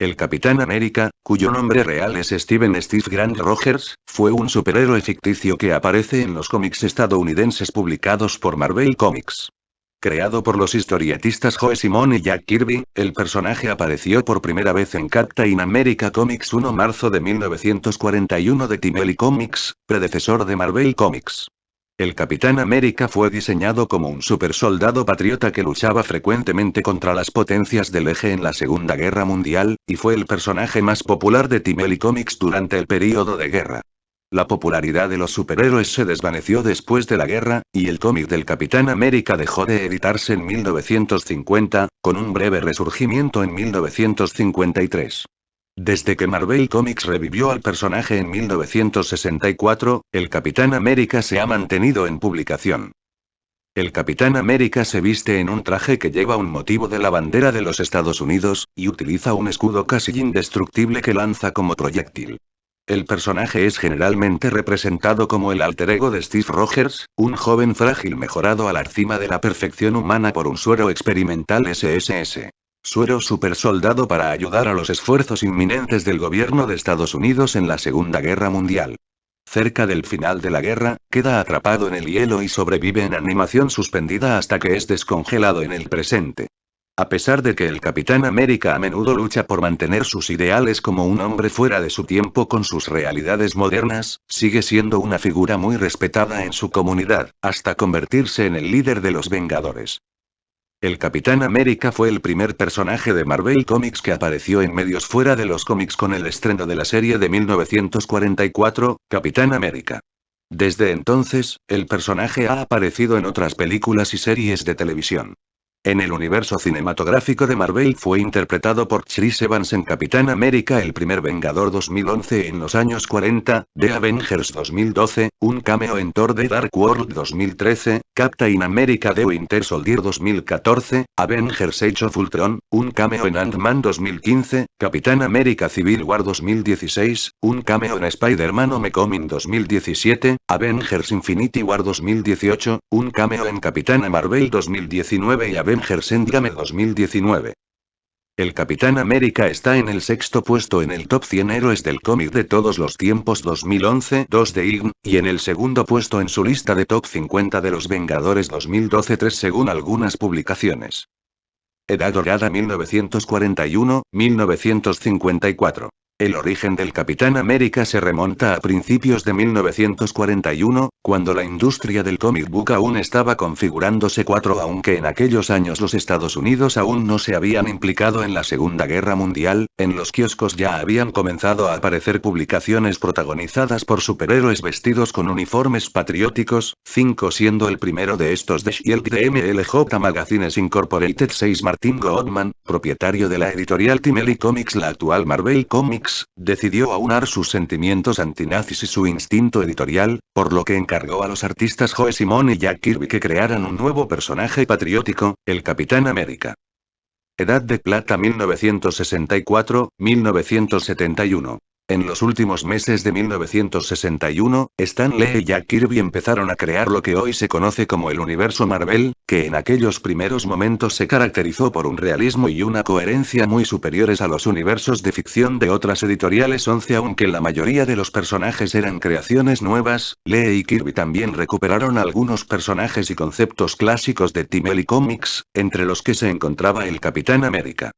El Capitán América, cuyo nombre real es Steven Steve Grant Rogers, fue un superhéroe ficticio que aparece en los cómics estadounidenses publicados por Marvel Comics. Creado por los historietistas Joe Simon y Jack Kirby, el personaje apareció por primera vez en Captain America Comics 1 marzo de 1941 de Timely Comics, predecesor de Marvel Comics. El Capitán América fue diseñado como un supersoldado patriota que luchaba frecuentemente contra las potencias del eje en la Segunda Guerra Mundial, y fue el personaje más popular de Timely Comics durante el período de guerra. La popularidad de los superhéroes se desvaneció después de la guerra, y el cómic del Capitán América dejó de editarse en 1950, con un breve resurgimiento en 1953. Desde que Marvel Comics revivió al personaje en 1964, el Capitán América se ha mantenido en publicación. El Capitán América se viste en un traje que lleva un motivo de la bandera de los Estados Unidos, y utiliza un escudo casi indestructible que lanza como proyectil. El personaje es generalmente representado como el alter ego de Steve Rogers, un joven frágil mejorado a la cima de la perfección humana por un suero experimental SSS. Suero supersoldado para ayudar a los esfuerzos inminentes del gobierno de Estados Unidos en la Segunda Guerra Mundial. Cerca del final de la guerra, queda atrapado en el hielo y sobrevive en animación suspendida hasta que es descongelado en el presente. A pesar de que el Capitán América a menudo lucha por mantener sus ideales como un hombre fuera de su tiempo con sus realidades modernas, sigue siendo una figura muy respetada en su comunidad, hasta convertirse en el líder de los Vengadores. El Capitán América fue el primer personaje de Marvel Comics que apareció en medios fuera de los cómics con el estreno de la serie de 1944, Capitán América. Desde entonces, el personaje ha aparecido en otras películas y series de televisión. En el universo cinematográfico de Marvel fue interpretado por Chris Evans en Capitán América el primer Vengador 2011 en los años 40, The Avengers 2012, un cameo en Thor The Dark World 2013, Captain America The Winter Soldier 2014, Avengers Age of Ultron, un cameo en Ant-Man 2015, Capitán América Civil War 2016, un cameo en Spider-Man Homecoming 2017, Avengers Infinity War 2018, un cameo en Capitana Marvel 2019 y Avengers Endgame 2019. El Capitán América está en el sexto puesto en el top 100 héroes del cómic de todos los tiempos 2011, 2 de IGN, y en el segundo puesto en su lista de top 50 de los Vengadores 2012, 3 según algunas publicaciones. Edad dorada 1941-1954. El origen del Capitán América se remonta a principios de 1941, cuando la industria del comic book aún estaba configurándose aunque en aquellos años los Estados Unidos aún no se habían implicado en la Segunda Guerra Mundial, en los kioscos ya habían comenzado a aparecer publicaciones protagonizadas por superhéroes vestidos con uniformes patrióticos, 5 siendo el primero de estos The Shield de MLJ Magazines Incorporated. 6 Martin Goodman, propietario de la editorial Timely Comics, la actual Marvel Comics, decidió aunar sus sentimientos antinazis y su instinto editorial, por lo que encargó a los artistas Joe Simon y Jack Kirby que crearan un nuevo personaje patriótico, el Capitán América. Edad de Plata 1964-1971. En los últimos meses de 1961, Stan Lee y Jack Kirby empezaron a crear lo que hoy se conoce como el universo Marvel, que en aquellos primeros momentos se caracterizó por un realismo y una coherencia muy superiores a los universos de ficción de otras editoriales 11. Aunque la mayoría de los personajes eran creaciones nuevas, Lee y Kirby también recuperaron algunos personajes y conceptos clásicos de Timely Comics, entre los que se encontraba el Capitán América.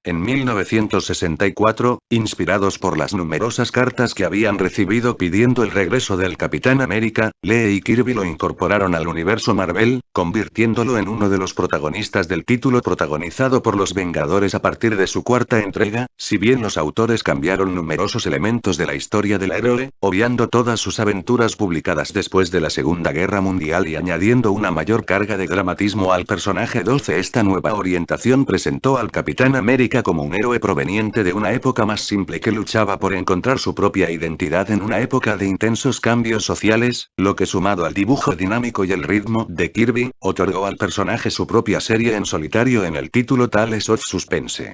En 1964, inspirados por las numerosas cartas que habían recibido pidiendo el regreso del Capitán América, Lee y Kirby lo incorporaron al universo Marvel, convirtiéndolo en uno de los protagonistas del título protagonizado por los Vengadores a partir de su cuarta entrega, si bien los autores cambiaron numerosos elementos de la historia del héroe, obviando todas sus aventuras publicadas después de la Segunda Guerra Mundial y añadiendo una mayor carga de dramatismo al personaje. 12. Esta nueva orientación presentó al Capitán América como un héroe proveniente de una época más simple que luchaba por encontrar su propia identidad en una época de intensos cambios sociales, lo que sumado al dibujo dinámico y el ritmo de Kirby, otorgó al personaje su propia serie en solitario en el título Tales of Suspense.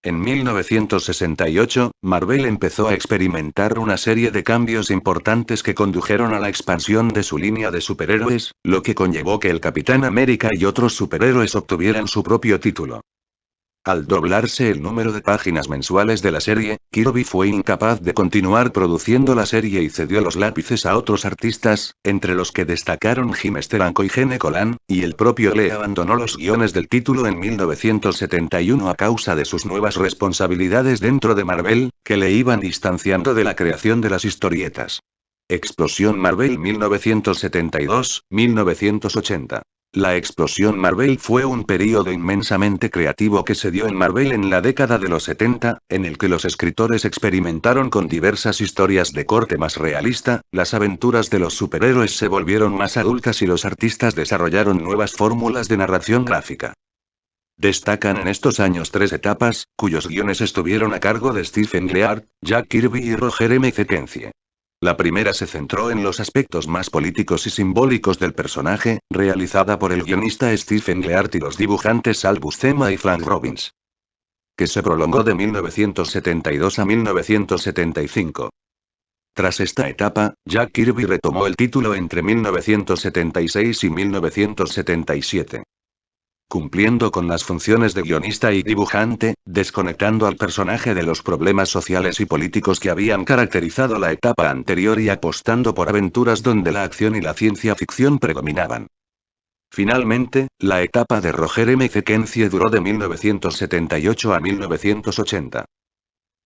En 1968, Marvel empezó a experimentar una serie de cambios importantes que condujeron a la expansión de su línea de superhéroes, lo que conllevó que el Capitán América y otros superhéroes obtuvieran su propio título. Al doblarse el número de páginas mensuales de la serie, Kirby fue incapaz de continuar produciendo la serie y cedió los lápices a otros artistas, entre los que destacaron Jim Steranko y Gene Colan, y el propio Lee abandonó los guiones del título en 1971 a causa de sus nuevas responsabilidades dentro de Marvel, que le iban distanciando de la creación de las historietas. Explosión Marvel 1972-1980. La explosión Marvel fue un período inmensamente creativo que se dio en Marvel en la década de los 70, en el que los escritores experimentaron con diversas historias de corte más realista, las aventuras de los superhéroes se volvieron más adultas y los artistas desarrollaron nuevas fórmulas de narración gráfica. Destacan en estos años tres etapas, cuyos guiones estuvieron a cargo de Stephen Leard, Jack Kirby y Roger M. Kenzie. La primera se centró en los aspectos más políticos y simbólicos del personaje, realizada por el guionista Stephen Leard y los dibujantes Al Buscema y Frank Robbins, que se prolongó de 1972 a 1975. Tras esta etapa, Jack Kirby retomó el título entre 1976 y 1977. Cumpliendo con las funciones de guionista y dibujante, desconectando al personaje de los problemas sociales y políticos que habían caracterizado la etapa anterior y apostando por aventuras donde la acción y la ciencia ficción predominaban. Finalmente, la etapa de Roger M. Kenzie duró de 1978 a 1980.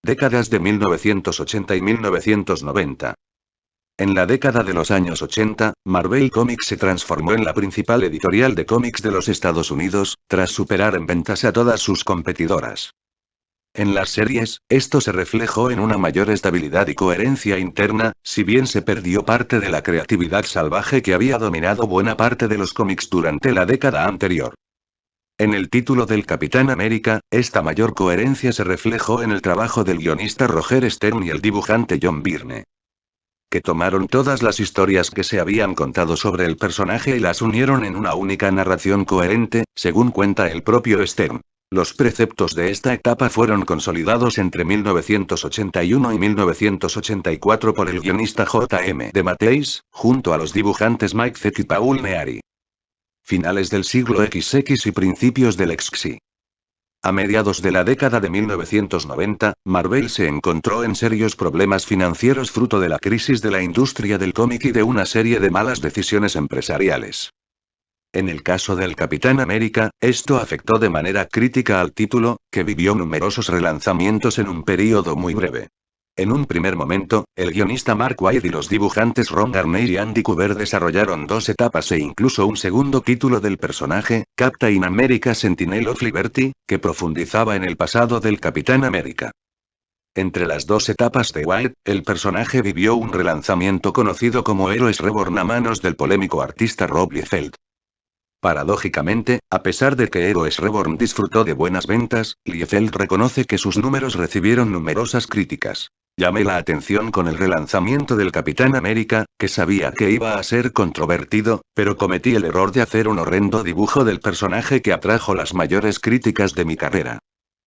Décadas de 1980 y 1990. En la década de los años 80, Marvel Comics se transformó en la principal editorial de cómics de los Estados Unidos, tras superar en ventas a todas sus competidoras. En las series, esto se reflejó en una mayor estabilidad y coherencia interna, si bien se perdió parte de la creatividad salvaje que había dominado buena parte de los cómics durante la década anterior. En el título del Capitán América, esta mayor coherencia se reflejó en el trabajo del guionista Roger Stern y el dibujante John Byrne, que tomaron todas las historias que se habían contado sobre el personaje y las unieron en una única narración coherente, según cuenta el propio Stern. Los preceptos de esta etapa fueron consolidados entre 1981 y 1984 por el guionista J.M. DeMatteis, junto a los dibujantes Mike Zeck y Paul Neary. Finales del siglo XX y principios del XXI. A mediados de la década de 1990, Marvel se encontró en serios problemas financieros fruto de la crisis de la industria del cómic y de una serie de malas decisiones empresariales. En el caso del Capitán América, esto afectó de manera crítica al título, que vivió numerosos relanzamientos en un período muy breve. En un primer momento, el guionista Mark Waid y los dibujantes Ron Garney y Andy Kubert desarrollaron dos etapas e incluso un segundo título del personaje, Captain America Sentinel of Liberty, que profundizaba en el pasado del Capitán América. Entre las dos etapas de Waid, el personaje vivió un relanzamiento conocido como Héroes Reborn a manos del polémico artista Rob Liefeld. Paradójicamente, a pesar de que Heroes Reborn disfrutó de buenas ventas, Liefeld reconoce que sus números recibieron numerosas críticas. Llamé la atención con el relanzamiento del Capitán América, que sabía que iba a ser controvertido, pero cometí el error de hacer un horrendo dibujo del personaje que atrajo las mayores críticas de mi carrera.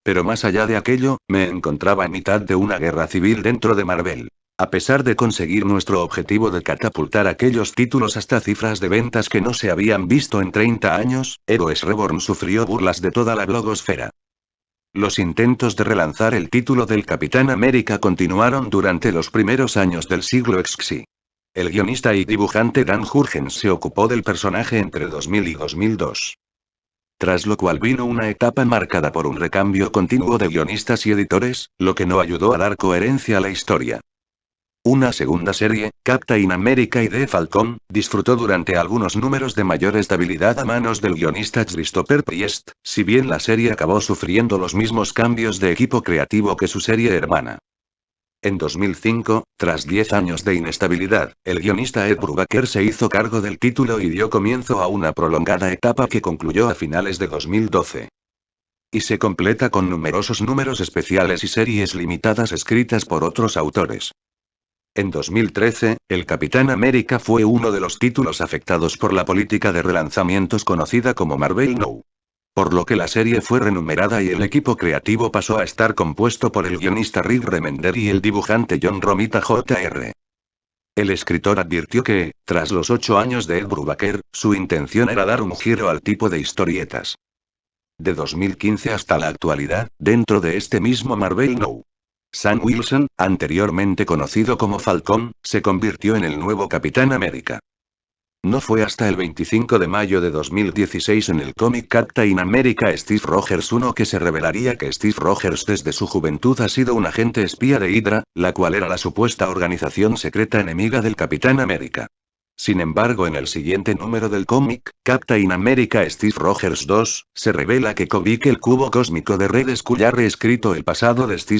Pero más allá de aquello, me encontraba en mitad de una guerra civil dentro de Marvel. A pesar de conseguir nuestro objetivo de catapultar aquellos títulos hasta cifras de ventas que no se habían visto en 30 años, Heroes Reborn sufrió burlas de toda la blogosfera. Los intentos de relanzar el título del Capitán América continuaron durante los primeros años del siglo XXI. El guionista y dibujante Dan Jurgens se ocupó del personaje entre 2000 y 2002. Tras lo cual vino una etapa marcada por un recambio continuo de guionistas y editores, lo que no ayudó a dar coherencia a la historia. Una segunda serie, Captain America y The Falcon, disfrutó durante algunos números de mayor estabilidad a manos del guionista Christopher Priest, si bien la serie acabó sufriendo los mismos cambios de equipo creativo que su serie hermana. En 2005, tras 10 años de inestabilidad, el guionista Ed Brubaker se hizo cargo del título y dio comienzo a una prolongada etapa que concluyó a finales de 2012. Y se completa con numerosos números especiales y series limitadas escritas por otros autores. En 2013, el Capitán América fue uno de los títulos afectados por la política de relanzamientos conocida como Marvel Now. Por lo que la serie fue renumerada y el equipo creativo pasó a estar compuesto por el guionista Rick Remender y el dibujante John Romita Jr. El escritor advirtió que, tras los 8 años de Ed Brubaker, su intención era dar un giro al tipo de historietas. De 2015 hasta la actualidad, dentro de este mismo Marvel Now. Sam Wilson, anteriormente conocido como Falcon, se convirtió en el nuevo Capitán América. No fue hasta el 25 de mayo de 2016 en el cómic Captain America Steve Rogers 1 que se revelaría que Steve Rogers desde su juventud ha sido un agente espía de Hydra, la cual era la supuesta organización secreta enemiga del Capitán América. Sin embargo, en el siguiente número del cómic, Captain America Steve Rogers 2, se revela que Kobik, el cubo cósmico de Red Skull, ha reescrito el pasado de Steve